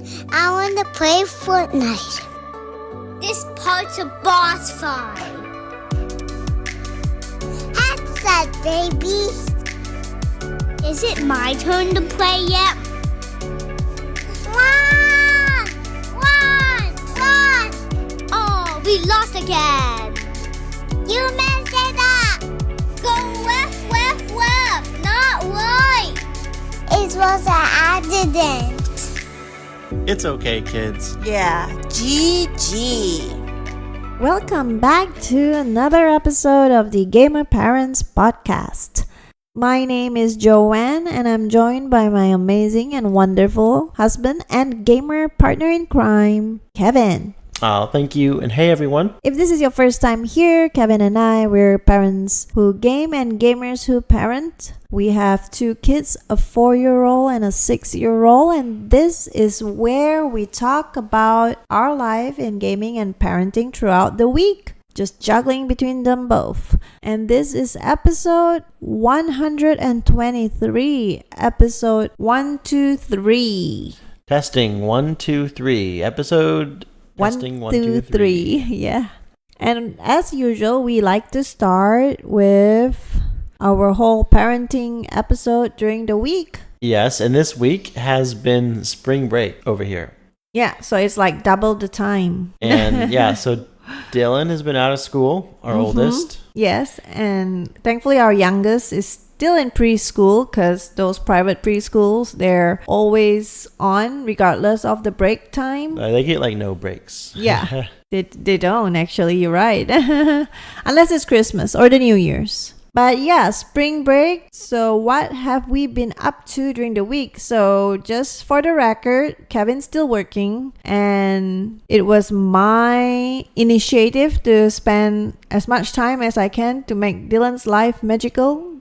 I want to play Fortnite. This part's a boss fight. Headset, baby. Is it my turn to play yet? Run! Run! Run! Oh, we lost again. You messed it up. Go left, left, left, not right. It was an accident. It's okay, kids. Yeah, GG. Welcome back to another episode of the Gamer Parents Podcast. My name is Joanne and I'm joined by my amazing and wonderful husband and gamer partner in crime, Kevin. Oh, thank you. And hey, everyone. If this is your first time here, Kevin and we're parents who game and gamers who parent. We have 2 kids, a 4-year-old and a 6-year-old, and this is where we talk about our life in gaming and parenting throughout the week, just juggling between them both. And this is episode 123, episode 123. Testing 1, 2, 3. Episode testing 1, 2, 3. Yeah. And as usual, we like to start with our whole parenting episode during the week. Yes, and this week has been spring break over here. Yeah, so it's like double the time. And yeah, so Dylan has been out of school, our oldest. Yes, and thankfully our youngest is still in preschool because those private preschools, they're always on regardless of the break time. They get like no breaks. Yeah, they don't actually, you're right. Unless it's Christmas or the New Year's. But yeah, spring break. So what have we been up to during the week? So just for the record, Kevin's still working and it was my initiative to spend as much time as I can to make Dylan's life magical.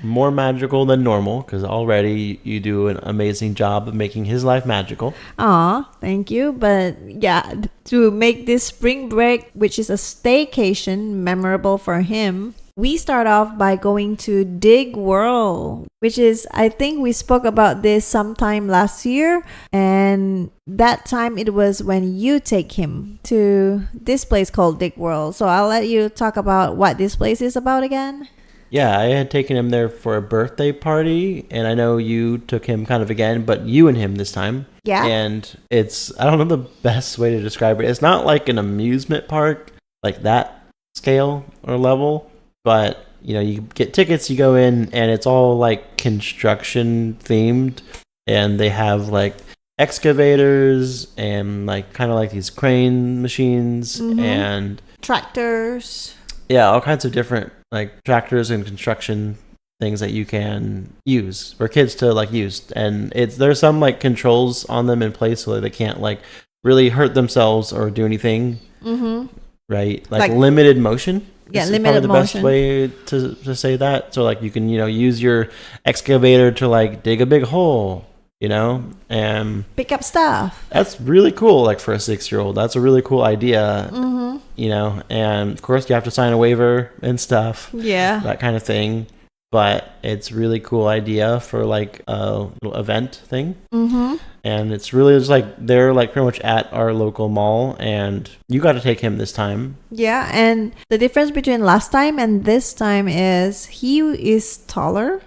More magical than normal because already you do an amazing job of making his life magical. Aw, thank you. But yeah, to make this spring break, which is a staycation, memorable for him, we start off by going to Dig World, which is, I think we spoke about this sometime last year. And that time it was when you take him to this place called Dig World. So I'll let you talk about what this place is about again. Yeah, I had taken him there for a birthday party, and I know you took him kind of again, but you and him this time. Yeah. And it's, I don't know the best way to describe it. It's not like an amusement park, like that scale or level, but, you know, you get tickets, you go in, and it's all like construction themed, and they have like excavators and like kind of like these crane machines and tractors. Yeah, all kinds of different like tractors and construction things that you can use for kids to like use, and there's some like controls on them in place so that they can't like really hurt themselves or do anything. Right, like limited motion. Yeah, is limited probably the motion. best way to say that. So like you can, you know, use your excavator to like dig a big hole, you know, and Pick up stuff. that's really cool. Like for a 6-year-old, that's a really cool idea. You know, and of course you have to sign a waiver and stuff. Yeah. That kind of thing. But it's really cool idea for like a little event thing. And it's really just like they're like pretty much at our local mall, and you got to take him this time. Yeah, and the difference between last time and this time is he is taller.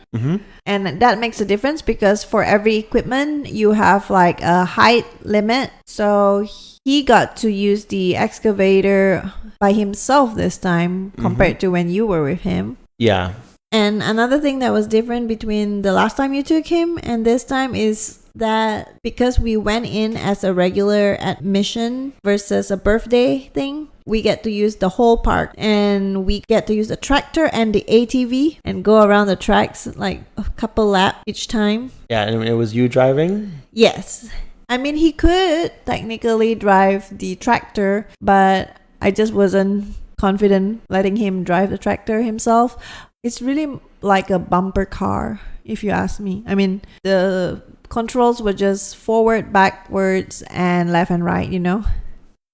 And that makes a difference because for every equipment you have like a height limit. So he got to use the excavator by himself this time compared to when you were with him. Yeah. And another thing that was different between the last time you took him and this time is that because we went in as a regular admission versus a birthday thing, we get to use the whole park, and we get to use the tractor and the ATV and go around the tracks like a couple laps each time. Yeah, and it was you driving? Yes. I mean, he could technically drive the tractor, but I just wasn't confident letting him drive the tractor himself. It's really like a bumper car, if you ask me. I mean, the controls were just forward, backwards, and left and right, you know.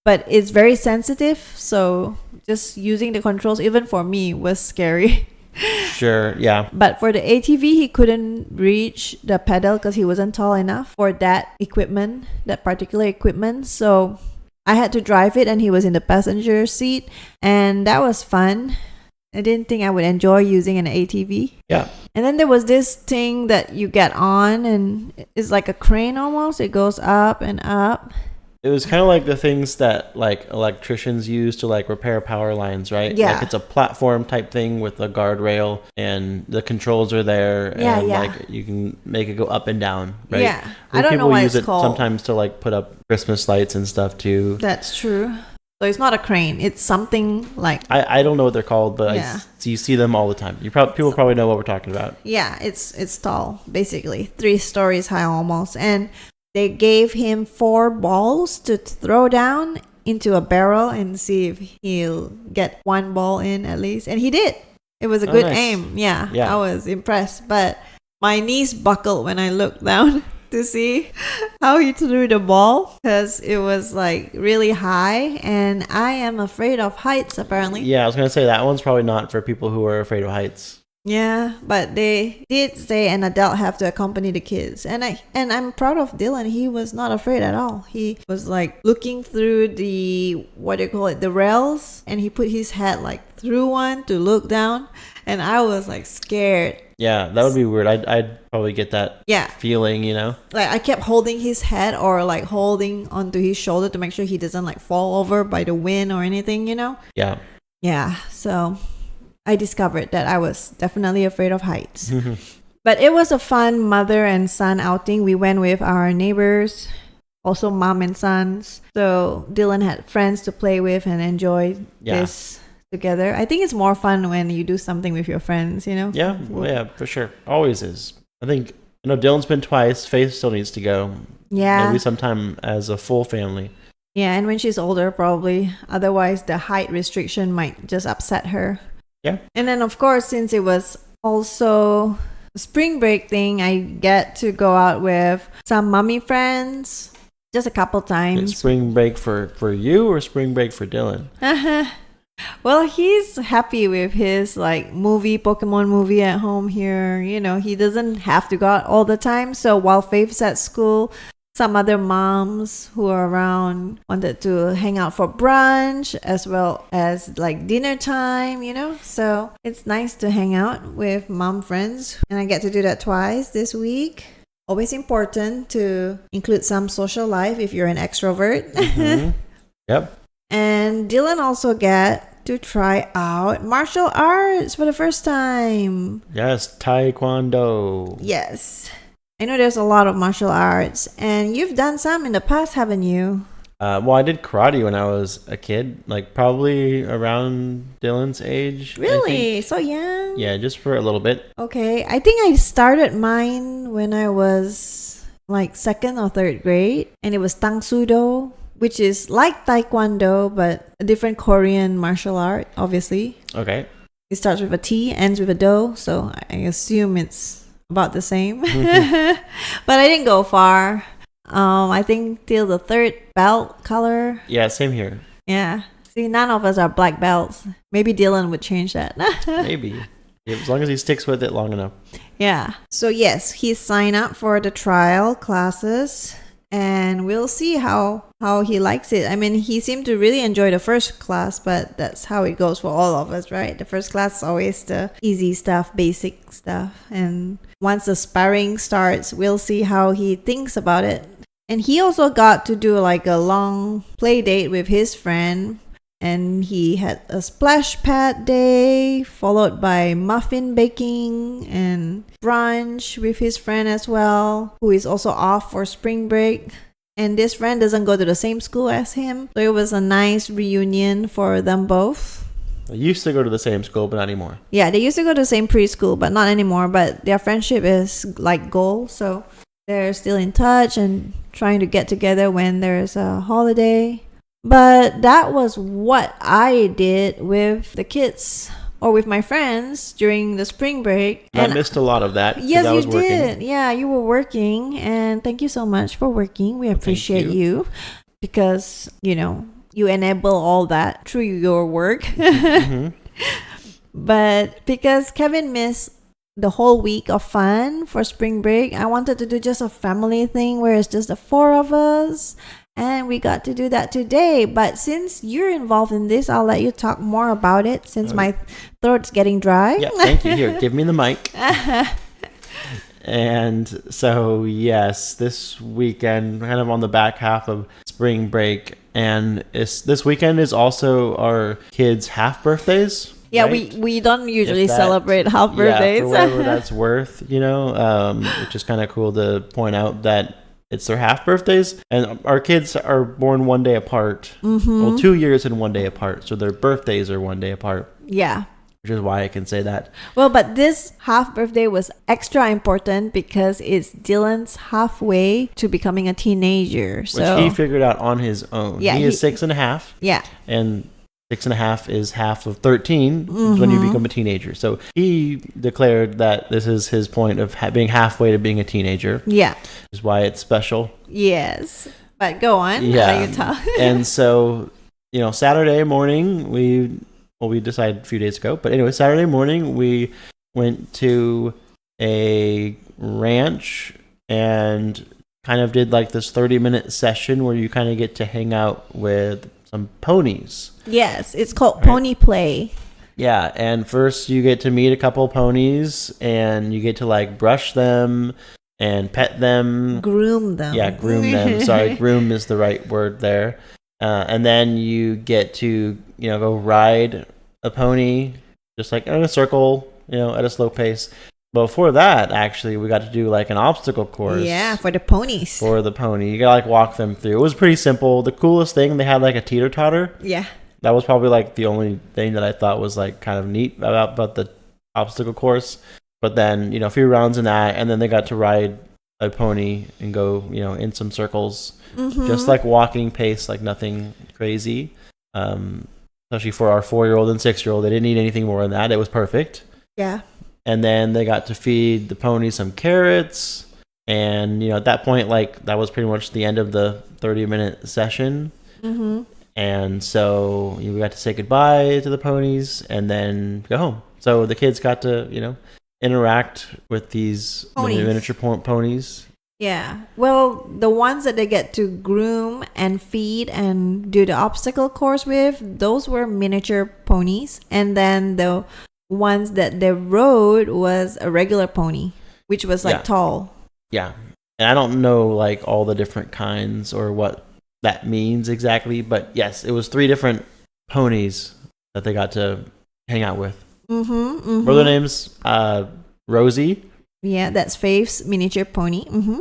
But it's very sensitive, so just using the controls, even for me, was scary. Sure, yeah. But for the ATV, he couldn't reach the pedal because he wasn't tall enough for that equipment, that particular equipment. So I had to drive it and he was in the passenger seat. And that was fun. I didn't think I would enjoy using an ATV. Yeah. And then there was this thing that you get on and it's like a crane almost. It goes up and up. It was kind of like the things that like electricians use to like repair power lines, right? Yeah. Like it's a platform type thing with a guardrail and the controls are there Yeah, and yeah. like you can make it go up and down, right? Yeah. I I don't know people what use it's it called. sometimes to like put up Christmas lights and stuff too. That's true. So it's not a crane. It's something like, I don't know what they're called, but Yeah. you see them all the time. People probably know what we're talking about. yeah, it's tall, basically 3 stories high almost. And they gave him 4 balls to throw down into a barrel and see if he'll get 1 ball in at least. And he did. It was a Oh, good nice. aim. Yeah, Yeah. I was impressed. But my knees buckled when I looked down to see how he threw the ball because it was like really high. And I am afraid of heights, apparently. Yeah, I was gonna say that one's probably not for people who are afraid of heights. Yeah, but they did say an adult have to accompany the kids. And I'm proud of Dylan. He was not afraid at all. He was like looking through the the rails, and he put his head like through one to look down, and I was like scared. Yeah, that would be weird. I'd probably get that Yeah. feeling, you know? Like I kept holding his head or like holding onto his shoulder to make sure he doesn't like fall over by the wind or anything, you know? Yeah. Yeah, so I discovered that I was definitely afraid of heights. But it was a fun mother and son outing. We went with our neighbors, also mom and sons. So Dylan had friends to play with and enjoy this together. I think it's more fun when you do something with your friends, you know? Yeah, well, yeah, for sure. Always is. I know Dylan's been twice. Faith still needs to go. Yeah. Maybe sometime as a full family. Yeah, and when she's older, probably. Otherwise, the height restriction might just upset her. Yeah. And then, of course, since it was also a spring break thing, I get to go out with some mommy friends just a couple Is times. spring break for you or spring break for Dylan? Well, he's happy with his like Pokemon movie at home here. You know, he doesn't have to go out all the time. So while Faith's at school, some other moms who are around wanted to hang out for brunch as well as like dinner time, you know? So it's nice to hang out with mom friends. And I get to do that twice this week. Always important to include some social life if you're an extrovert. Yep. And Dylan also get to try out martial arts for the first time. Yes, Tae Kwon Do. Yes. I know there's a lot of martial arts, and you've done some in the past, haven't you? Well, I did karate when I was a kid, like probably around Dylan's age. I Really? think. So young? Yeah, just for a little bit. Okay. I think I started mine when I was like 2nd or 3rd grade, and it was Tang Soo Do, which is like Taekwondo, but a different Korean martial art, obviously. Okay. It starts with a T, ends with a Do, so I assume it's about the same. But I didn't go far. I think till the 3rd belt color. Yeah, same here. Yeah. See, none of us are black belts. Maybe Dylan would change that. Maybe. Yeah, as long as he sticks with it long enough. Yeah. So yes, he signed up for the trial classes, and we'll see how he likes it. I mean, he seemed to really enjoy the first class, but that's how it goes for all of us, right? The first class is always the easy stuff, basic stuff. And once the sparring starts, we'll see how he thinks about it. And he also got to do like a long play date with his friend. And he had a splash pad day, followed by muffin baking and brunch with his friend as well, who is also off for spring break. And this friend doesn't go to the same school as him. So it was a nice reunion for them both. I used to go to the same school, but not anymore. Yeah, they used to go to the same preschool, but not anymore. But their friendship is like gold. So they're still in touch and trying to get together when there's a holiday. But that was what I did with the kids or with my friends during the spring break. And I missed a lot of that. 'cause Yes, I was you working. did. Yeah, you were working. And thank you so much for working. We appreciate you because, you know, you enable all that through your work. But because Kevin missed the whole week of fun for spring break, I wanted to do just a family thing where it's just the four of us. And we got to do that today. But since you're involved in this, I'll let you talk more about it since my throat's getting dry. Yeah, thank you. Here, give me the mic. And so, yes, this weekend, kind of on the back half of spring break. And this weekend is also our kids' half birthdays. Yeah, right? we don't usually celebrate half birthdays. Yeah, for whatever that's worth, which is kind of cool to point out that it's their half birthdays. And our kids are born one day apart. Mm-hmm. Well, 2 years and 1 day apart. So their birthdays are 1 day apart. Yeah. Which is why I can say that. Well, but this half birthday was extra important because it's Dylan's halfway to becoming a teenager. So which he figured out on his own. Yeah, he is 6.5. Yeah. And 6.5 is half of 13 when you become a teenager. So he declared that this is his point of being halfway to being a teenager. Yeah. Which is why it's special. Yes. But go on. Yeah. And so, Saturday morning, we decided a few days ago. But anyway, Saturday morning, we went to a ranch and kind of did like this 30-minute session where you kind of get to hang out with some ponies. Yes, it's called Pony Play. Yeah, and first you get to meet a couple ponies and you get to like brush them and pet them. Groom them. Yeah, groom them. Sorry, groom is the right word there. And then you get to, go ride a pony just like in a circle, at a slow pace. But before that, actually, we got to do like an obstacle course. Yeah, for the ponies. For the pony. You gotta like walk them through. It was pretty simple. The coolest thing, they had like a teeter-totter. Yeah. That was probably like the only thing that I thought was like kind of neat about the obstacle course. But then, a few rounds in that, and then they got to ride a pony and go, in some circles. Mm-hmm. Just like walking pace, like nothing crazy. Especially for our 4-year-old and 6-year-old. They didn't need anything more than that. It was perfect. Yeah. And then they got to feed the pony some carrots. And, at that point, like, that was pretty much the end of the 30-minute session. Mm-hmm. And so we got to say goodbye to the ponies and then go home. So the kids got to, interact with these miniature ponies. Yeah. Well, the ones that they get to groom and feed and do the obstacle course with, those were miniature ponies. And then the ones that they rode was a regular pony, which was like tall. Yeah. And I don't know like all the different kinds or what that means exactly, but yes, it was 3 different ponies that they got to hang out with. Mm-hmm, mm-hmm. What are their names? Rosie. Yeah, that's Faith's miniature pony. Mm-hmm.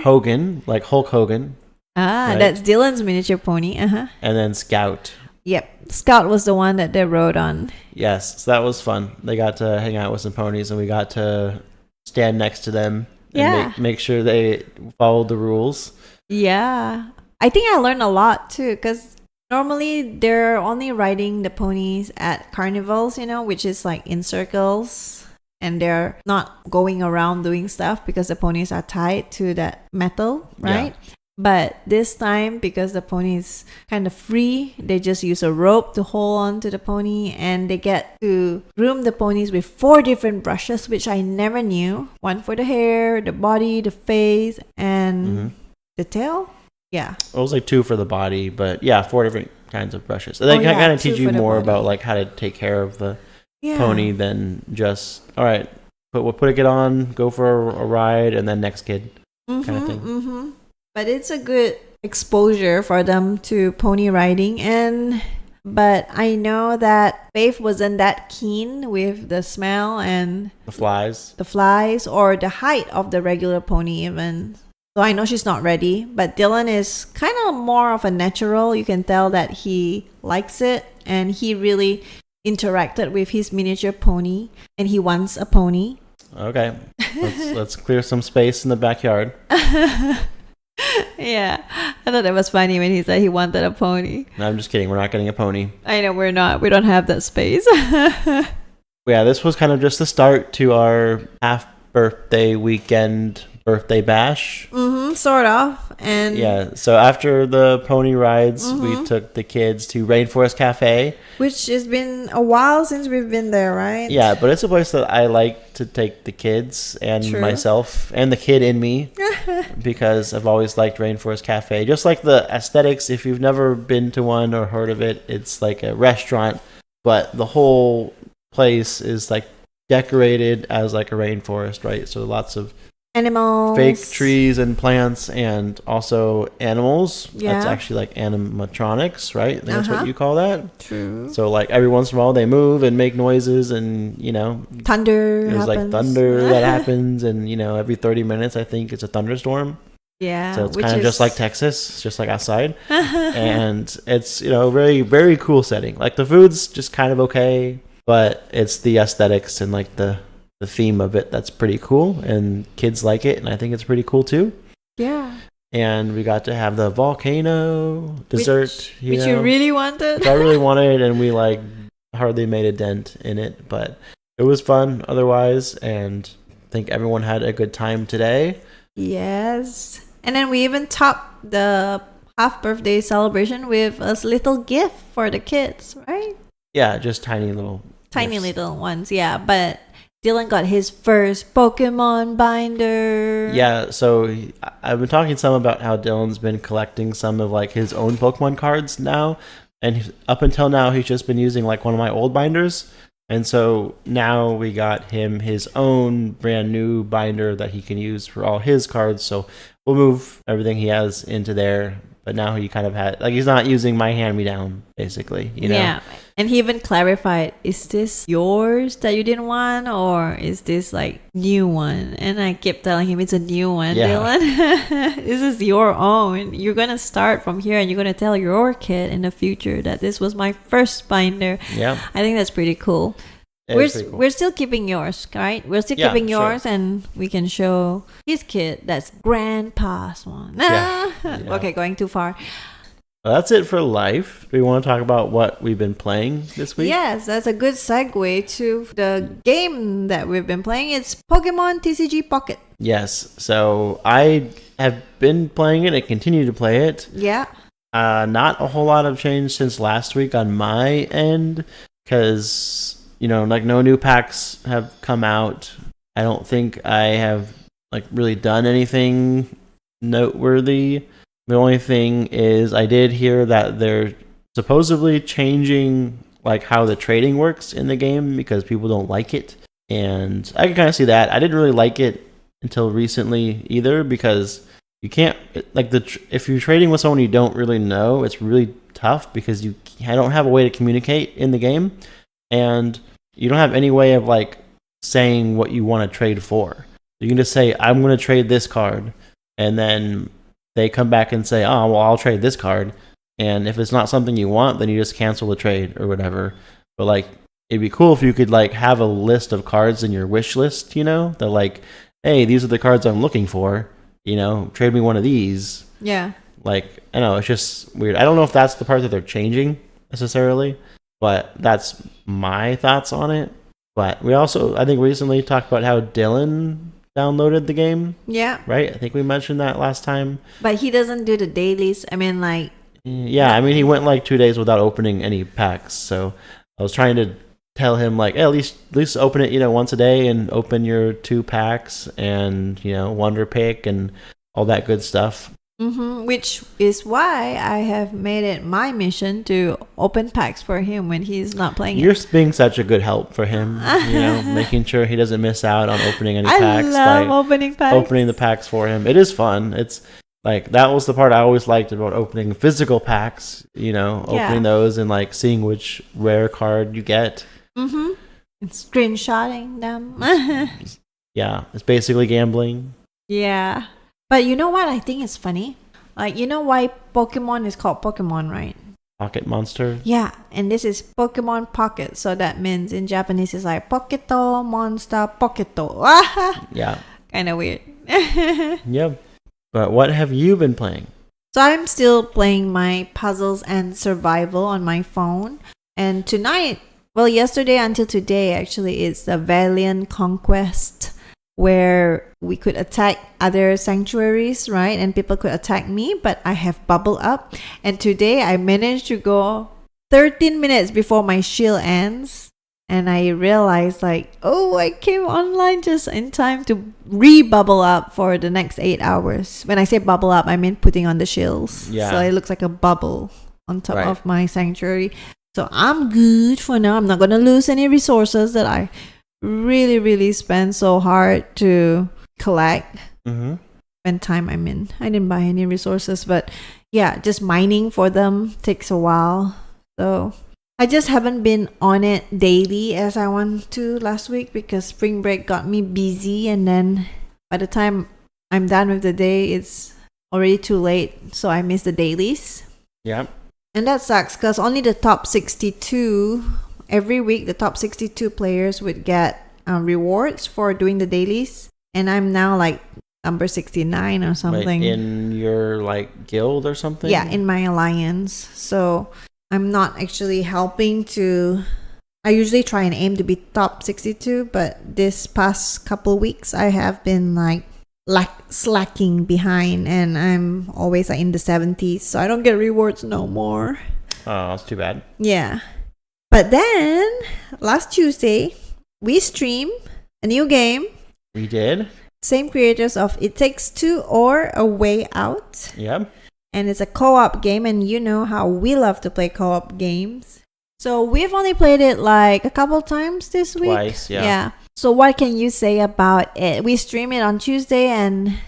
Hogan, like Hulk Hogan. Right? That's Dylan's miniature pony. Uh-huh. And then Scout. Yep. Scout was the one that they rode on. Yes, so that was fun. They got to hang out with some ponies and we got to stand next to them and make sure they followed the rules. Yeah. I think I learned a lot too because normally they're only riding the ponies at carnivals, which is like in circles. And they're not going around doing stuff because the ponies are tied to that metal, right? Yeah. But this time, because the pony is kind of free, they just use a rope to hold on to the pony. And they get to groom the ponies with 4 different brushes, which I never knew. One for the hair, the body, the face, and the tail. Yeah. It was like 2 for the body, but 4 different kinds of brushes. So they kind of teach you more about like how to take care of the pony than just put it on, go for a ride, and then next kid kind of thing. Mm-hmm. But it's a good exposure for them to pony riding, but I know that Faith wasn't that keen with the smell and the flies or the height of the regular pony even. So I know she's not ready, but Dylan is kind of more of a natural. You can tell that he likes it and he really interacted with his miniature pony and he wants a pony. Okay, let's clear some space in the backyard. Yeah, I thought that was funny when he said he wanted a pony. No, I'm just kidding. We're not getting a pony. I know we're not. We don't have that space. This was kind of just the start to our half birthday weekend birthday bash. Mm-hmm. sort of. And Yeah, so after the pony rides, we took the kids to Rainforest Cafe. which has been a while since we've been there, right? Yeah, but it's a place that I like to take the kids and True. myself and the kid in me because I've always liked Rainforest Cafe. Just like the aesthetics, if you've never been to one or heard of it, it's like a restaurant, but the whole place is like decorated as like a rainforest, right? So lots of Animals. fake trees and plants and also animals. That's Yeah. actually like animatronics, right? I think that's Uh-huh. what you call that. True. So like every once in a while they move and make noises and Thunder there's like happens. thunder that happens and every 30 minutes I think it's a thunderstorm. Yeah. So it's which kind of just is- like Texas, it's just like outside. And it's very, very cool setting. Like the food's just kind of okay, but it's the aesthetics and like the theme of it that's pretty cool, and kids like it, and I think it's pretty cool too. Yeah. And we got to have the volcano dessert, Which you really wanted? which I really wanted, and we like hardly made a dent in it, but it was fun otherwise, and I think everyone had a good time today. Yes. And then we even topped the half birthday celebration with a little gift for the kids, right? Yeah, just tiny little Little ones, yeah. But Dylan got his first Pokemon binder. Yeah, so I've been talking some about how Dylan's been collecting some of like his own Pokemon cards now, and up until now he's just been using like one of my old binders, and so now we got him his own brand new binder that he can use for all his cards. So we'll move everything he has into there, but now he kind of had like he's not using my hand-me-down basically, Yeah. And he even clarified, is this yours that you didn't want, or is this like new one? And I kept telling him it's a new one, Yeah. Dylan. This is your own. You're going to start from here and you're going to tell your kid in the future that this was my first binder. Yeah, I think that's pretty cool. it's pretty cool. We're still keeping yours, right? We're still Yeah, keeping sure. yours, and we can show his kid that's grandpa's one. Yeah, yeah. Okay, going too far. Well, that's it for life. Do we want to talk about what we've been playing this week? Yes, that's a good segue to the game that we've been playing. It's Pokemon TCG Pocket. Yes. So I have been playing it and continue to play it. Yeah. Not a whole lot of change since last week on my end because, like no new packs have come out. I don't think I have like really done anything noteworthy. The only thing is I did hear that they're supposedly changing like how the trading works in the game because people don't like it. And I can kind of see that. I didn't really like it until recently either because you can't like if you're trading with someone you don't really know, it's really tough because I don't have a way to communicate in the game, and you don't have any way of like saying what you want to trade for. You can just say I'm going to trade this card, and then they come back and say, oh, well, I'll trade this card. And if it's not something you want, then you just cancel the trade or whatever. But like, it'd be cool if you could like have a list of cards in your wish list, that like, hey, these are the cards I'm looking for, trade me one of these. Yeah. Like, I know, it's just weird. I don't know if that's the part that they're changing necessarily, but that's my thoughts on it. But we also, I think, recently talked about how Dylan downloaded the game, Yeah. right? I think we mentioned that last time. But he doesn't do the dailies. I mean, like, Yeah, I mean, he went like 2 days without opening any packs. So I was trying to tell him like, hey, at least open it, once a day and open your 2 packs and Wonder Pick and all that good stuff. which is why I have made it my mission to open packs for him when he's not playing You're it. being such a good help for him, making sure he doesn't miss out on opening any I packs love by opening packs. opening the packs for him. It is fun. It's like that was the part I always liked about opening physical packs, opening those and like seeing which rare card you get. And screenshotting them. Yeah, it's basically gambling. Yeah. But you know what I think is funny? Like, you know why Pokemon is called Pokemon, right? Pocket Monster. Yeah, and this is Pokemon Pocket. So that means in Japanese it's like Poketo, Monster, Poketo. Yeah. Kind of weird. Yep. But what have you been playing? So I'm still playing my puzzles and survival on my phone. And tonight, well, yesterday until today, actually, it's the Valiant Conquest. where we could attack other sanctuaries, right? And people could attack me, but I have bubble up. And today I managed to go 13 minutes before my shield ends. And I realized like, oh, I came online just in time to re-bubble up for the next 8 hours. When I say bubble up, I mean putting on the shields. Yeah. So it looks like a bubble on top Right. of my sanctuary. So I'm good for now. I'm not going to lose any resources that I really, really spent so hard to collect. Mm-hmm. Spend time, I mean. I didn't buy any resources, but yeah, just mining for them takes a while. So I just haven't been on it daily as I want to last week because spring break got me busy, and then by the time I'm done with the day, it's already too late. So I miss the dailies. Yeah. And that sucks because only the top 62, every week, the top 62 players would get rewards for doing the dailies. And I'm now like number 69 or something. Like in your like guild or something? Yeah, in my alliance. So I'm not actually helping to. I usually try and aim to be top 62, but this past couple weeks I have been like slacking behind, and I'm always like in the 70s, so I don't get rewards no more. Oh, that's too bad. Yeah. But then last Tuesday we streamed a new game. We did. Same creators of It Takes Two or A Way Out. Yep. And it's a co-op game, and you know how we love to play co-op games. So we've only played it like a couple times this week. Twice, yeah. Yeah. So what can you say about it? We stream it on Tuesday, and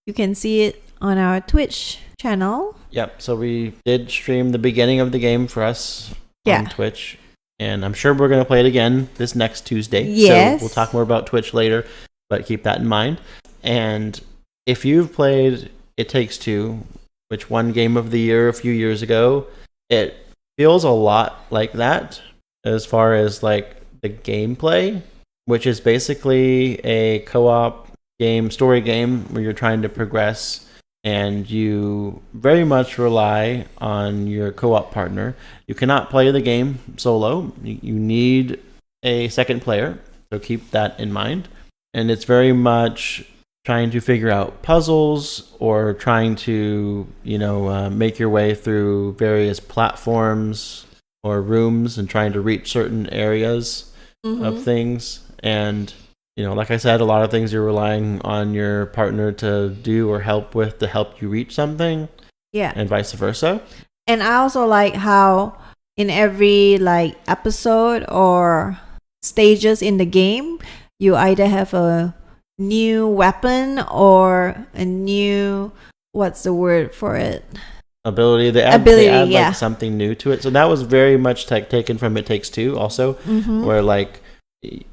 you can see it on our Twitch channel. Yep. So we did stream the beginning of the game for us on Twitch. And I'm sure we're going to play it again this next Tuesday. Yes. So we'll talk more about Twitch later, but keep that in mind. And if you've played It Takes Two, which won Game of the Year a few years ago, it feels a lot like that as far as like the gameplay, which is basically a co-op game, story game where you're trying to progress, and you very much rely on your co-op partner. You cannot play the game solo. You need a second player, so keep that in mind. And it's very much trying to figure out puzzles or trying to, make your way through various platforms or rooms and trying to reach certain areas of things. And, like I said, a lot of things you're relying on your partner to do or help with to help you reach something. Yeah. And vice versa. And I also like how in every like episode or stages in the game, you either have a new weapon or a new, what's the word for it? Ability. They add like something new to it. So that was very much taken from It Takes Two also, where like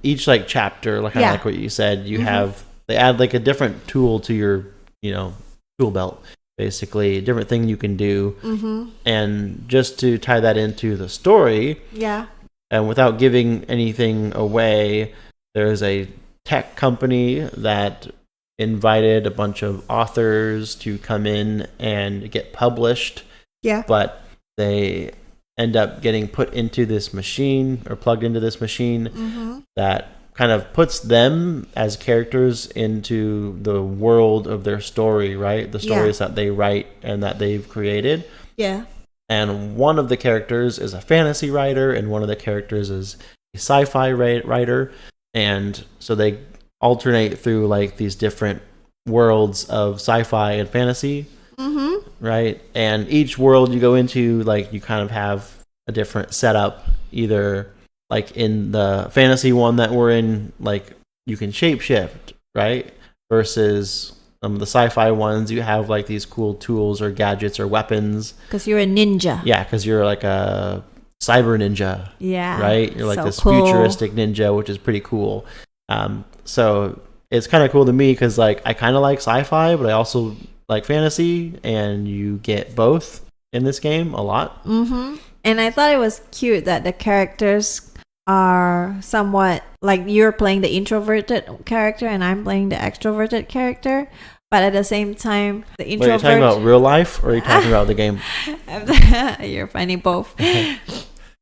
each like chapter, like I like what you said, you have, they add like a different tool to your, tool belt, basically, a different thing you can do. And just to tie that into the story, and without giving anything away, there's a tech company that invited a bunch of authors to come in and get published. But they end up getting put into this machine or plugged into this machine that kind of puts them as characters into the world of their story, right? The stories that they write and that they've created. And one of the characters is a fantasy writer, and one of the characters is a sci-fi writer. And so they alternate through like these different worlds of sci-fi and fantasy, right? And each world you go into, like, you kind of have a different setup. Either like in the fantasy one that we're in, like you can shapeshift, right? Versus the sci-fi ones, you have like these cool tools or gadgets or weapons. Because you're a ninja. Yeah, because you're like a cyber ninja. Yeah. Right? You're like so this cool. futuristic ninja, which is pretty cool. So it's kind of cool to me because like I kind of like sci-fi, but I also like fantasy, and you get both in this game a lot. And I thought it was cute that the characters are somewhat like you're playing the introverted character and I'm playing the extroverted character, but at the same time the introvert. Wait, are you talking about real life or are you talking about the game? You're finding both.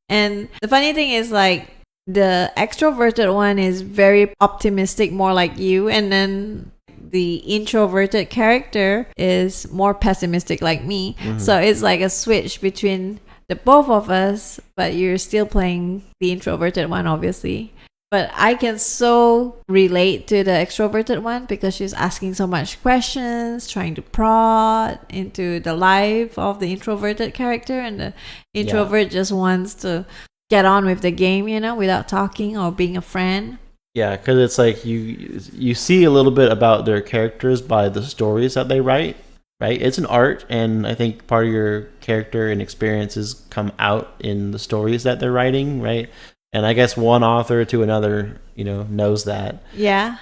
And the funny thing is, like, The extroverted one is very optimistic, more like you, and then the introverted character is more pessimistic like me. So it's like a switch between the both of us, but you're still playing the introverted one, obviously. But I can so relate to the extroverted one because she's asking so much questions, trying to prod into the life of the introverted character, and the introvert just wants to get on with the game, without talking or being a friend. Yeah, because it's like you see a little bit about their characters by the stories that they write, right? It's an art, and I think part of your character and experiences come out in the stories that they're writing, right? And I guess one author to another, knows that. Yeah.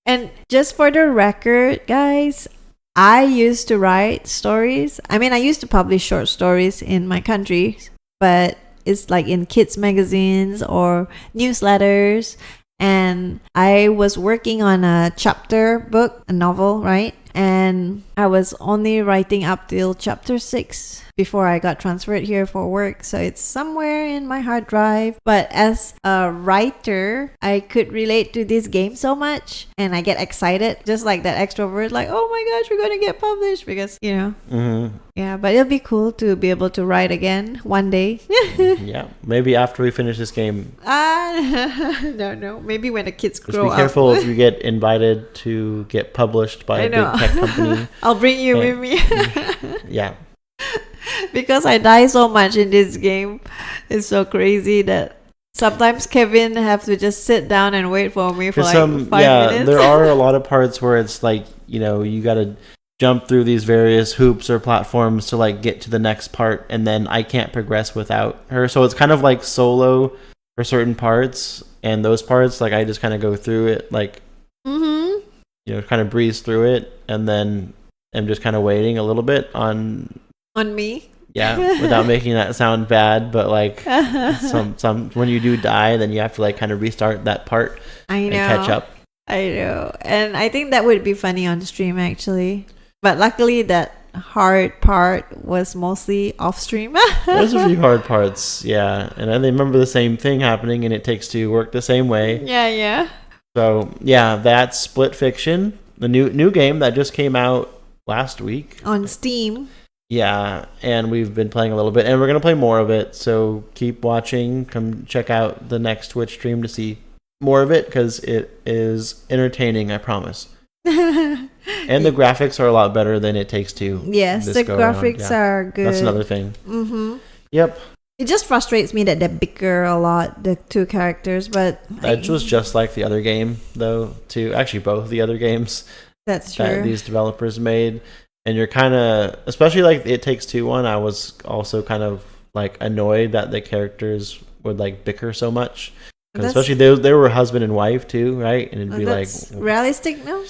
And just for the record, guys, I used to write stories. I mean, I used to publish short stories in my country, but it's like in kids magazines or newsletters. And I was working on a chapter book, a novel, right? And I was only writing up till chapter 6 before I got transferred here for work. So it's somewhere in my hard drive. But as a writer, I could relate to this game so much. And I get excited, just like that extrovert, like, oh my gosh, we're going to get published. Because, yeah, but it'll be cool to be able to write again one day. Yeah, maybe after we finish this game. No. Maybe when the kids grow up. Just be careful if you get invited to get published by a big tech company. I'll bring you with me. Yeah. Because I die so much in this game. It's so crazy that sometimes Kevin have to just sit down and wait for me for like 5 minutes. There are a lot of parts where it's like, you got to jump through these various hoops or platforms to like get to the next part, and then I can't progress without her. So it's kind of like solo for certain parts, and those parts, like I just kind of go through it, like, kind of breeze through it, and then I'm just kind of waiting a little bit on me. Yeah, without making that sound bad, but like some when you do die, then you have to like kind of restart that part and catch up. I know, and I think that would be funny on stream actually. But luckily, that hard part was mostly off stream. There's a few hard parts, yeah, and I remember the same thing happening, and It Takes Two worked the same way. Yeah. So yeah, that's Split Fiction, the new game that just came out last week on Steam. Yeah, and we've been playing a little bit, and we're going to play more of it, so keep watching. Come check out the next Twitch stream to see more of it, because it is entertaining, I promise. And the graphics are a lot better than It Takes Two. Yes, the graphics are good. That's another thing. Mm-hmm. Yep. It just frustrates me that they bicker a lot, the two characters, but... That was just like the other game, though, too. Actually, both the other games that's true. That these developers made. And you're kind of, especially like It Takes Two one, I was also kind of like annoyed that the characters would like bicker so much. Especially they were husband and wife too, right? And it'd be like realistic, no?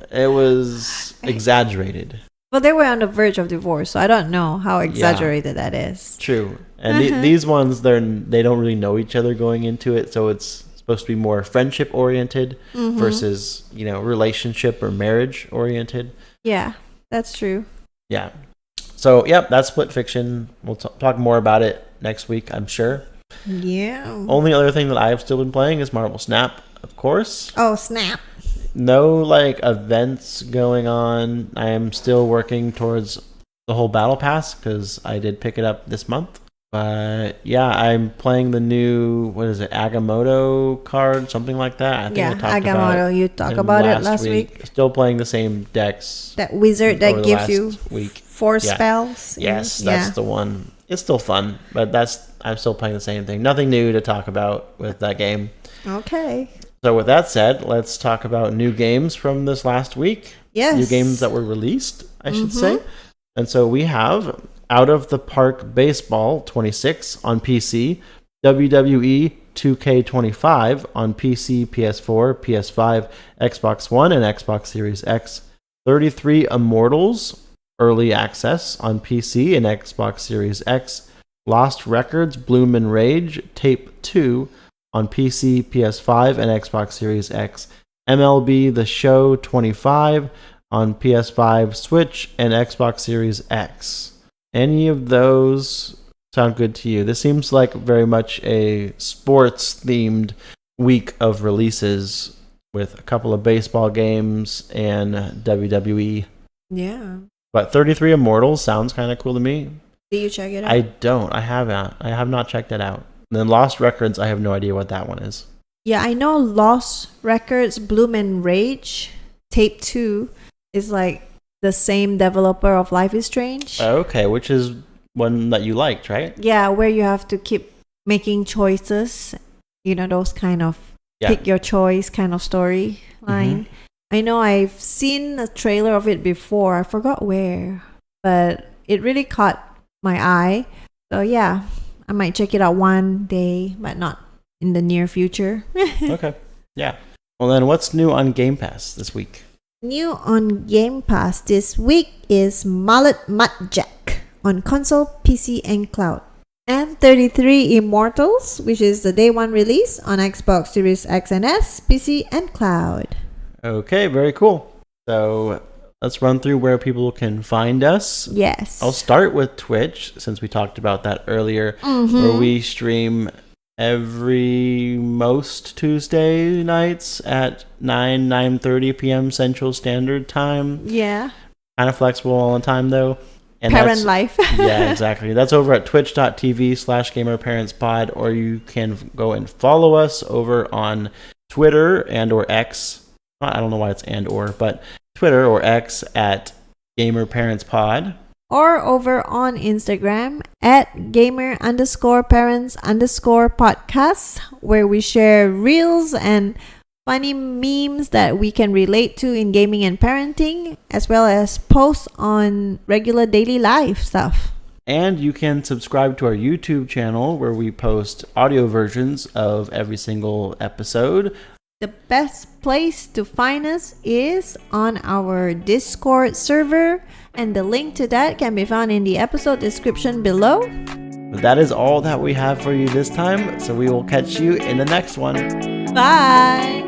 It was exaggerated. Well, they were on the verge of divorce, so I don't know how exaggerated that is. True. And these ones, they don't really know each other going into it, so it's supposed to be more friendship oriented versus relationship or marriage oriented. Yeah, that's true. Yeah. So, yep, that's Split Fiction. We'll talk more about it next week, I'm sure. Yeah. Only other thing that I've still been playing is Marvel Snap, of course. Oh, Snap. No, like, events going on. I am still working towards the whole Battle Pass, because I did pick it up this month. But, yeah, I'm playing the new, Agamotto card, something like that. I think I talked Agamotto. You talked about it last week. Still playing the same decks. That wizard that gives you 4 spells. Yes, that's the one. It's still fun, but I'm still playing the same thing. Nothing new to talk about with that game. Okay. So with that said, let's talk about new games from this last week. Yes. New games that were released, I should say. And so we have Out of the Park Baseball 26 on PC, WWE 2K25 on PC, PS4, PS5, Xbox One, and Xbox Series X, 33 Immortals Early Access on PC and Xbox Series X, Lost Records Bloom and Rage Tape 2 on PC, PS5, and Xbox Series X, MLB The Show 25 on PS5, Switch, and Xbox Series X. Any of those sound good to you? This seems like very much a sports-themed week of releases with a couple of baseball games and WWE. Yeah. But 33 Immortals sounds kind of cool to me. Did you check it out? I don't. I haven't. I have not checked it out. And then Lost Records, I have no idea what that one is. Yeah, I know Lost Records, Bloom and Rage, Tape 2 is like the same developer of Life is Strange. Okay, which is one that you liked, right? Yeah, where you have to keep making choices. You know, those kind of pick your choice kind of storyline. Mm-hmm. I know I've seen a trailer of it before. I forgot where, but it really caught my eye. So yeah, I might check it out one day, but not in the near future. Okay. Yeah. Well, then what's new on Game Pass this week? New on Game Pass this week is Mallet Jack on console, PC, and cloud. And 33 Immortals, which is the day one release on Xbox Series X and S, PC, and cloud. Okay, very cool. So let's run through where people can find us. Yes. I'll start with Twitch, since we talked about that earlier, where we stream most Tuesday nights at 9:30 p.m. Central Standard Time. Yeah. Kind of flexible all the time, though. And Parent life. Yeah, exactly. That's over at twitch.tv/gamerparentspod, or you can go and follow us over on Twitter and or X. I don't know why it's and or, but Twitter or X at gamerparentspod. Or over on Instagram at gamer_parents_podcast, where we share reels and funny memes that we can relate to in gaming and parenting, as well as posts on regular daily life stuff. And you can subscribe to our YouTube channel, where we post audio versions of every single episode. The best place to find us is on our Discord server, and the link to that can be found in the episode description below. But that is all that we have for you this time, so we will catch you in the next one. Bye!